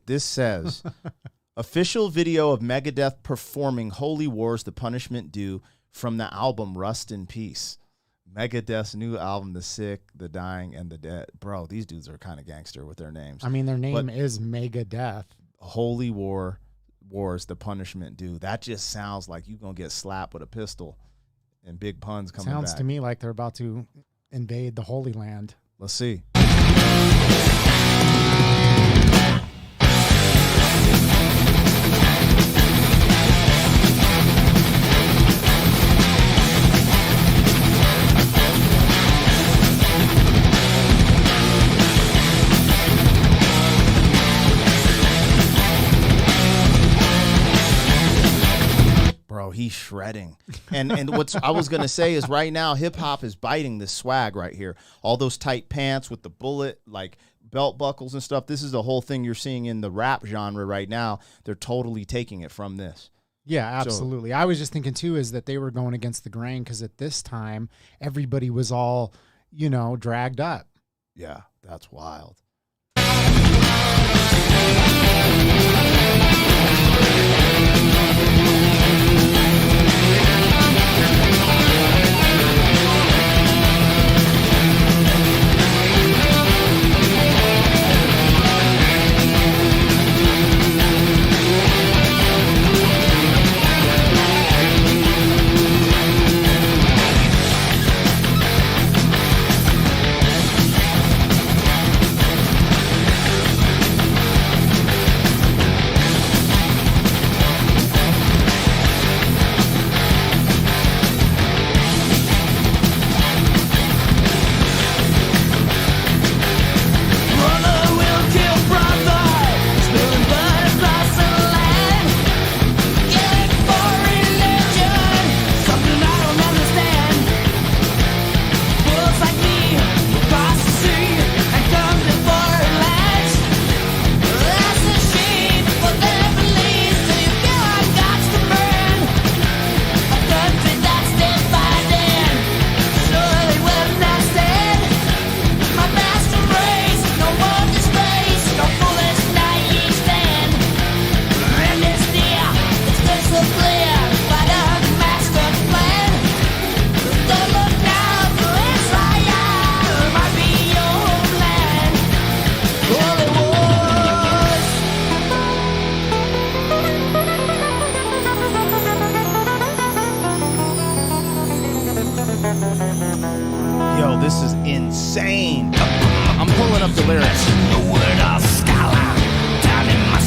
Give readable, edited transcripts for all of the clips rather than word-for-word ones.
This says, official video of Megadeth performing Holy Wars, The Punishment Due, from the album Rust in Peace. Megadeth's new album, The Sick, The Dying, and The Dead. Bro, these dudes are kind of gangster with their names. I mean, their name is Megadeth. Holy Wars, The Punishment Due. That just sounds like you're going to get slapped with a pistol and big puns coming back. Sounds to me like they're about to invade the Holy Land. Let's see. Bro, he's shredding. And what I was going to say is right now, hip-hop is biting this swag right here. All those tight pants with the bullet, like belt buckles and stuff. This is the whole thing you're seeing in the rap genre right now. They're totally taking it from this. Yeah, absolutely. So, I was just thinking, too, is that they were going against the grain because at this time, everybody was all, dragged up. Yeah, that's wild. Yo, this is insane. I'm pulling up the lyrics. The word of scholar down in my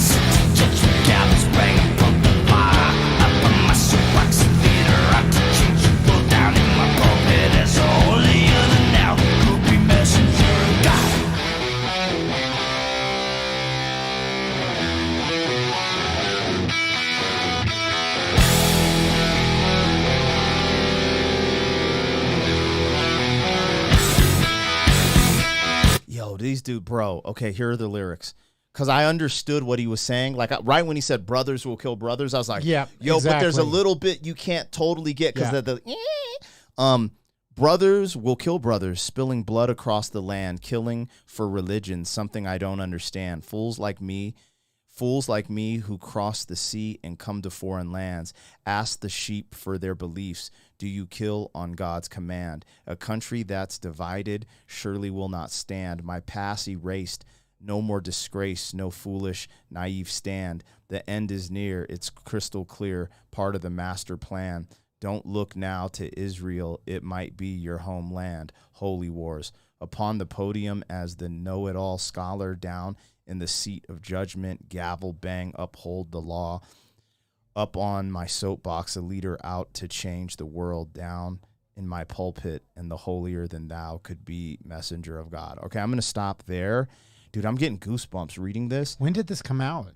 gallows bang from the fire up on my soapbox theater. I teach people down in my pulpit as a holier than now groupie messenger of God. Yo, these dude, bro. Okay, here are the lyrics. Because I understood what he was saying. Like, right when he said brothers will kill brothers, I was like, yeah, yo, exactly. But there's a little bit you can't totally get because brothers will kill brothers, spilling blood across the land, killing for religion, something I don't understand. Fools like me who cross the sea and come to foreign lands, ask the sheep for their beliefs. Do you kill on God's command? A country that's divided surely will not stand. My past erased, no more disgrace, no foolish, naive stand. The end is near, it's crystal clear, part of the master plan. Don't look now to Israel, it might be your homeland. Holy wars. Upon the podium as the know-it-all scholar, down in the seat of judgment, gavel bang, uphold the law. Up on my soapbox, a leader out to change the world, down in my pulpit, and the holier than thou could be messenger of God. Okay, I'm going to stop there. Dude, I'm getting goosebumps reading this. When did this come out?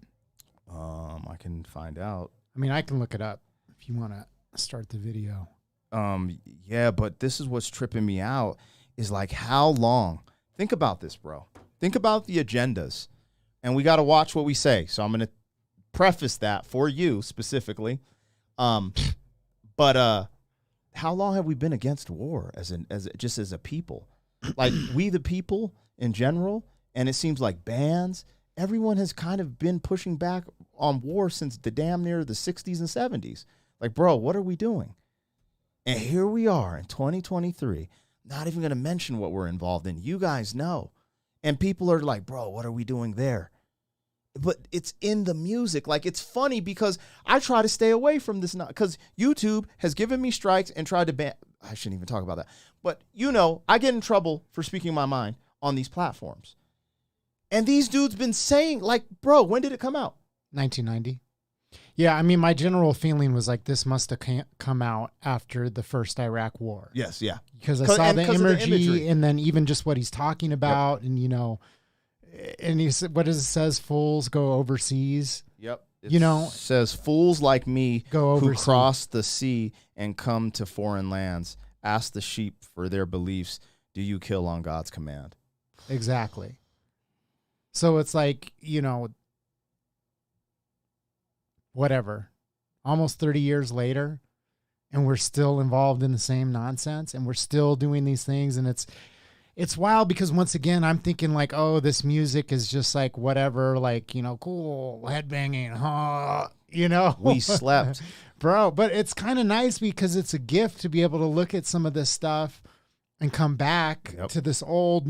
I can find out. I mean, I can look it up if you want to start the video. Yeah, but this is what's tripping me out is like how long. Think about this, bro. Think about the agendas. And we got to watch what we say. So I'm going to preface that for you specifically. But how long have we been against war as a people? Like we the people in general, and it seems like bands, everyone has kind of been pushing back on war since the damn near the 60s and 70s. Like, bro, what are we doing? And here we are in 2023, not even going to mention what we're involved in. You guys know. And people are like, bro, what are we doing there? But it's in the music. Like, it's funny because I try to stay away from this, because YouTube has given me strikes and tried to ban. I shouldn't even talk about that. But, I get in trouble for speaking my mind on these platforms. And these dudes been saying, like, bro, when did it come out? 1990. Yeah, I mean, my general feeling was like this must have come out after the first Iraq War. Yes, yeah. Because I saw the imagery, and then even just what he's talking about, yep. And, and he said, what does it says? Fools go overseas. Yep. It says, fools like me go who cross the sea and come to foreign lands, ask the sheep for their beliefs. Do you kill on God's command? Exactly. So it's like, whatever, almost 30 years later, and we're still involved in the same nonsense, and we're still doing these things. And it's wild because, once again, I'm thinking like, oh, this music is just like whatever, like, cool headbanging, huh? We slept. Bro, but it's kind of nice because it's a gift to be able to look at some of this stuff and come back to this older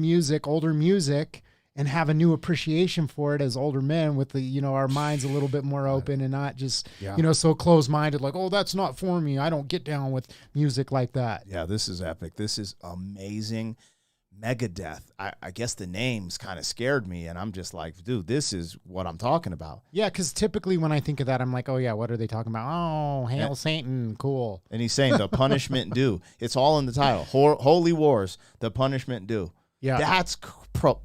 music, and have a new appreciation for it as older men with the, our minds a little bit more open and not just, so closed-minded, like, oh, that's not for me. I don't get down with music like that. Yeah, this is epic. This is amazing. Megadeth. I guess the names kind of scared me, and I'm just like, dude, this is what I'm talking about. Yeah, because typically when I think of that, I'm like, oh, yeah, what are they talking about? Oh, Hail Satan, cool. And he's saying the punishment due. It's all in the title. Holy Wars, the punishment due. Yeah. That's bro.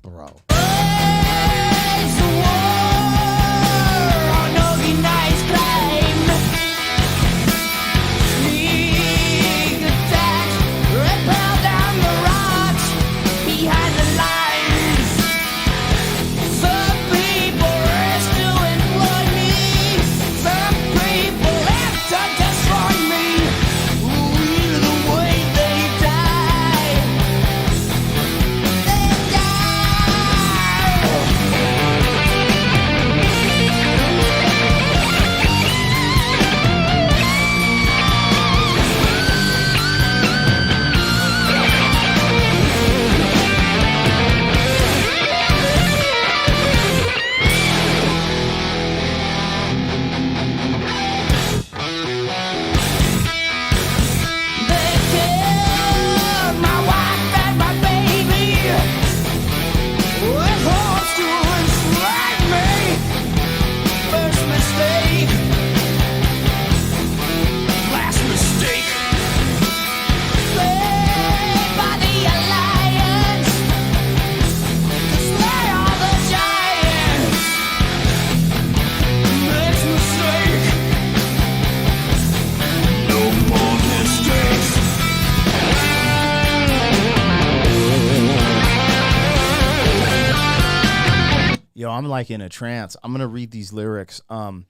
I'm like in a trance. I'm going to read these lyrics. I'm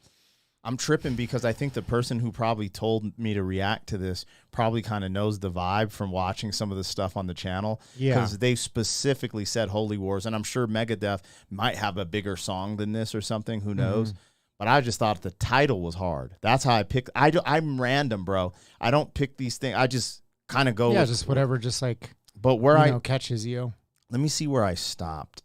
tripping because I think the person who probably told me to react to this probably kind of knows the vibe from watching some of the stuff on the channel. Yeah. Because they specifically said Holy Wars, and I'm sure Megadeth might have a bigger song than this or something. Who knows? Mm-hmm. But I just thought the title was hard. That's how I picked. I'm random, bro. I don't pick these things. I just kind of go. Yeah, just whatever, just like, but where catches you. Let me see where I stopped.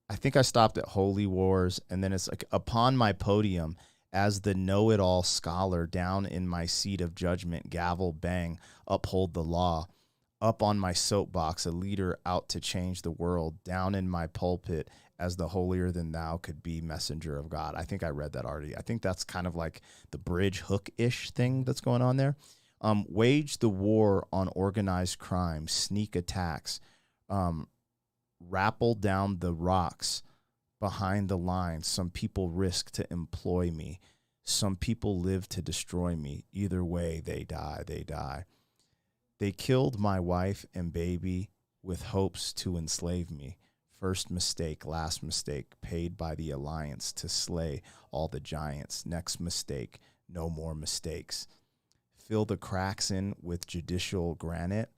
I think I stopped at Holy Wars, and then it's like, upon my podium as the know-it-all scholar, down in my seat of judgment, gavel bang, uphold the law. Up on my soapbox, a leader out to change the world, down in my pulpit as the holier than thou could be, messenger of God. I think I read that already. I think that's kind of like the bridge hook-ish thing that's going on there. Wage the war on organized crime, sneak attacks, rappel down the rocks behind the lines. Some people risk to employ me. Some people live to destroy me. Either way, they die, they die. They killed my wife and baby with hopes to enslave me. First mistake, last mistake, paid by the alliance to slay all the giants. Next mistake, no more mistakes. Fill the cracks in with judicial granite,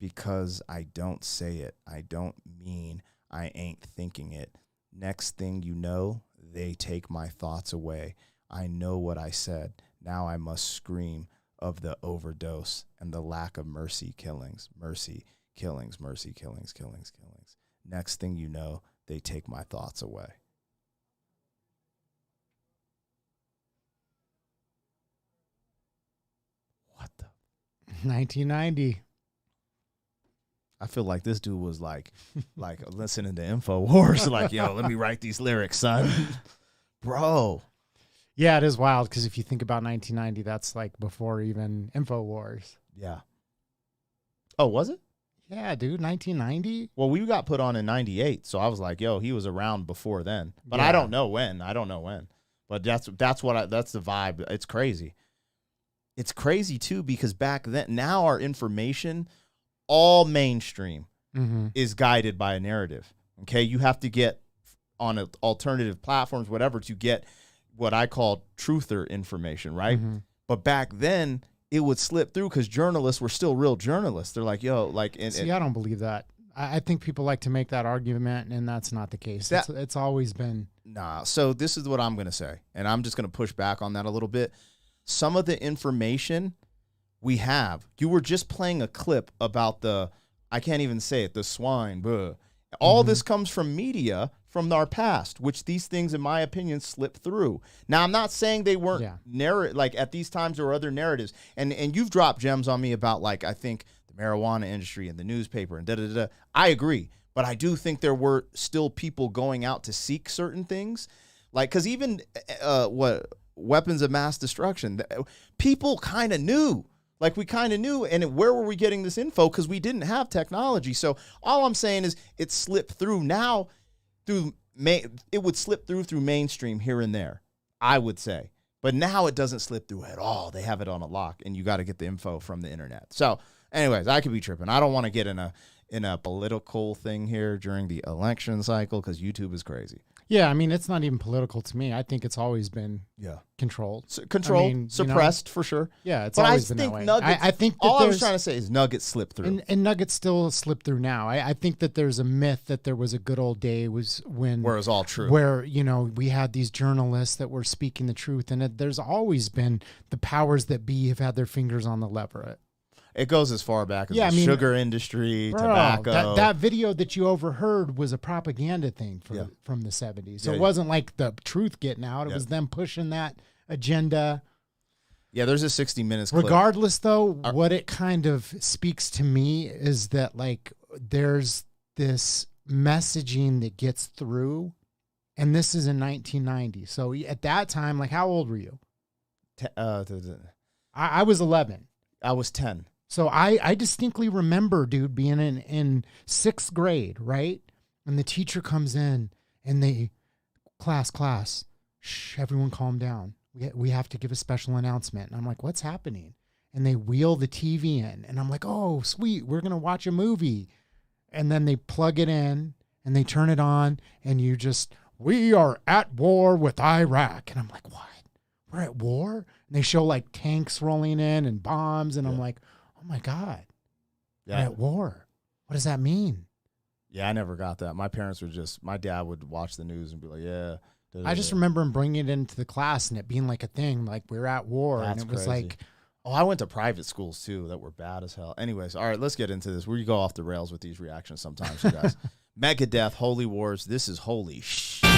because I don't say it. I don't mean I ain't thinking it. Next thing you know, they take my thoughts away. I know what I said. Now I must scream of the overdose and the lack of mercy killings. Mercy killings, mercy killings, killings, killings. Next thing you know, they take my thoughts away. What the? 1990. I feel like this dude was like listening to InfoWars, like, yo, let me write these lyrics, son. Bro. Yeah, it is wild because if you think about 1990, that's like before even InfoWars. Yeah. Oh, was it? Yeah, dude, 1990. Well, we got put on in 98, so I was like, yo, he was around before then. But Yeah. I don't know when. But that's the vibe. It's crazy. It's crazy too because back then, now our information, all mainstream, is guided by a narrative. Okay, you have to get on alternative platforms, whatever, to get what I call truther information, right? But back then, it would slip through because journalists were still real journalists. They're like, yo, like... See, I don't believe that. I think people like to make that argument, and that's not the case. It's always been... Nah, so this is what I'm going to say, and I'm just going to push back on that a little bit. Some of the information we have, you were just playing a clip about the, I can't even say it, the swine, blah. All this comes from media from our past, which these things, in my opinion, slip through. Now, I'm not saying they weren't like at these times there were other narratives, and you've dropped gems on me about, like, I think the marijuana industry and the newspaper and da-da-da-da. I agree, but I do think there were still people going out to seek certain things, like, because even weapons of mass destruction, people kind of knew. Like, we kind of knew, and where were we getting this info? Because we didn't have technology. So all I'm saying is it slipped through now it would slip through mainstream here and there, I would say. But now it doesn't slip through at all. They have it on a lock, and you got to get the info from the internet. So anyways, I could be tripping. I don't want to get in a political thing here during the election cycle because YouTube is crazy. Yeah, I mean, it's not even political to me. I think it's always been controlled. Suppressed, for sure. Yeah, it's always been that way. I think that all I was trying to say is Nuggets slip through. And Nuggets still slip through now. I think that there's a myth that there was a good old day where it was all true. Where, we had these journalists that were speaking the truth. And there's always been the powers that be have had their fingers on the lever. It goes as far back as the sugar industry, tobacco. That video that you overheard was a propaganda thing from the 70s. So it wasn't like the truth getting out. It was them pushing that agenda. Yeah, there's a 60 Minutes clip. Regardless, though, what it kind of speaks to me is that, like, there's this messaging that gets through, and this is in 1990. So at that time, like, how old were you? I was 11. I was 10. So I distinctly remember, dude, being in 6th grade, right? And the teacher comes in and class, shh, everyone calm down. We have to give a special announcement. And I'm like, what's happening? And they wheel the TV in. And I'm like, oh, sweet, we're going to watch a movie. And then they plug it in and they turn it on and we are at war with Iraq. And I'm like, what? We're at war? And they show like tanks rolling in and bombs. And I'm like, oh my God, we're at war. What does that mean? Yeah, I never got that. My parents were my dad would watch the news and be like, yeah. I just remember him bringing it into the class and it being like a thing, like we're at war. That's and it was crazy. like, oh, I went to private schools too that were bad as hell. Anyways, all right, let's get into this. We go off the rails with these reactions sometimes, you guys. Megadeth, Holy Wars. This is holy shit.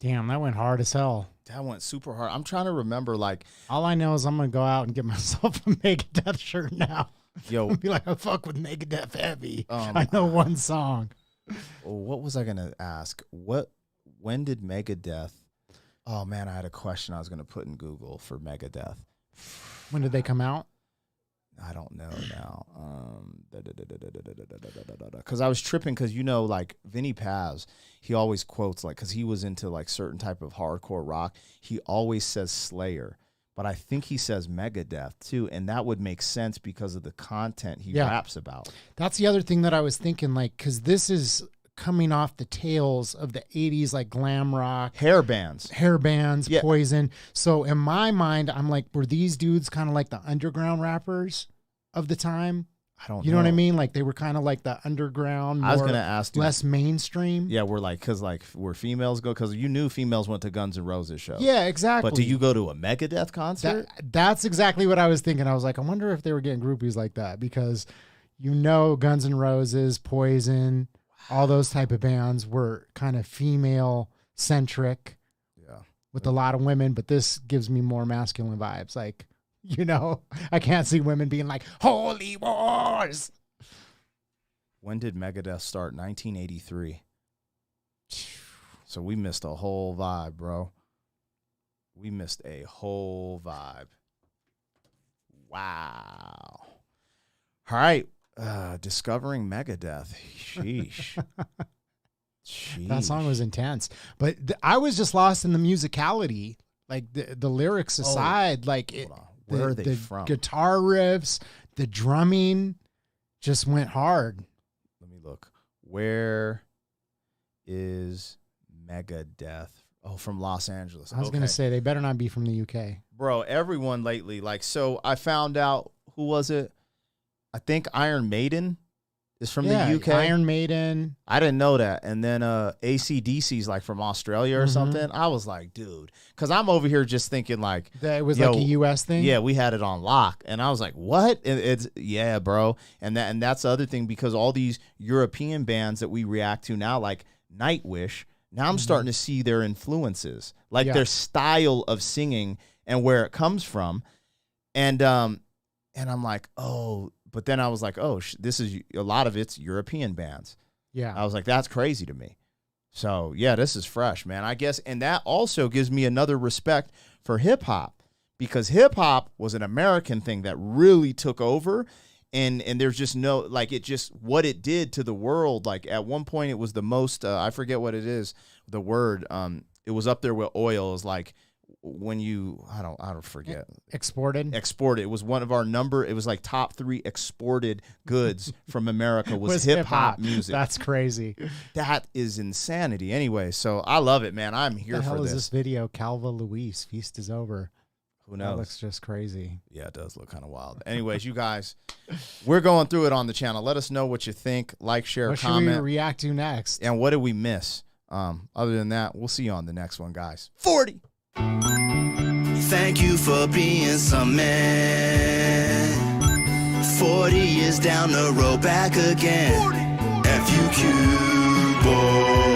Damn, that went hard as hell. That went super hard. I'm trying to remember, like, all I know is I'm gonna go out and get myself a Megadeth shirt now. Yo, be like, I fuck with Megadeth heavy. I know one song. What was I gonna ask? When did Megadeth? Oh man, I had a question I was gonna put in Google for Megadeth. When did they come out? I don't know now. Because I was tripping because, you know, like Vinny Paz, he always quotes, like, because he was into like certain type of hardcore rock, he always says Slayer, but I think he says Megadeth too, and that would make sense because of the content he raps about. That's the other thing that I was thinking, like, because this is coming off the tails of the 80s, like glam rock. Hair bands, yeah. Poison. So in my mind, I'm like, were these dudes kind of like the underground rappers of the time? I don't know. You know what I mean? Like they were kind of like the underground, I was going to ask, less mainstream. Yeah, we're like, because like where females go, because you knew females went to Guns N' Roses shows. Yeah, exactly. But do you go to a Megadeth concert? That's exactly what I was thinking. I was like, I wonder if they were getting groupies like that, because you know Guns N' Roses, Poison, all those type of bands were kind of female centric, with a lot of women. But this gives me more masculine vibes. Like, you know, I can't see women being like, "Holy Wars." When did Megadeth start? 1983. So we missed a whole vibe, bro. We missed a whole vibe. Wow. All right. Discovering Megadeth. Sheesh. That song was intense. But I was just lost in the musicality. Like the lyrics aside, like it, where are they from? Guitar riffs, the drumming just went hard. Let me look. Where is Megadeth? Oh, from Los Angeles. I was going to say they better not be from the UK. Bro, everyone lately, like, so I found out, who was it? I think Iron Maiden is from the UK. Iron Maiden. I didn't know that. And then AC/DC's like from Australia or something. I was like, dude, because I'm over here just thinking like that it was like a US thing. Yeah, we had it on lock, and I was like, what? It's bro. And that's the other thing, because all these European bands that we react to now, like Nightwish, now I'm starting to see their influences, like their style of singing and where it comes from, and I'm like, oh. But then I was like, oh, this is a lot of it's European bands. Yeah. I was like, that's crazy to me. So, yeah, this is fresh, man. I guess, and that also gives me another respect for hip-hop, because hip-hop was an American thing that really took over, and there's just no, like, it just, what it did to the world. Like, at one point, it was the most, I forget what it is, the word, it was up there with oil. Is like, when you, I don't forget. Exported. It was one of our it was like top 3 exported goods from America was hip hop music. That's crazy. That is insanity. Anyway, so I love it, man. I'm here for this. The hell is this video? Calva Luis, Feast is Over. Who knows? That looks just crazy. Yeah, it does look kind of wild. Anyways, you guys, we're going through it on the channel. Let us know what you think. Like, share, comment. What should we react to next? And what did we miss? Other than that, we'll see you on the next one, guys. 40. Thank you for being some man. 40 years down the road, back again. FUQ, boy.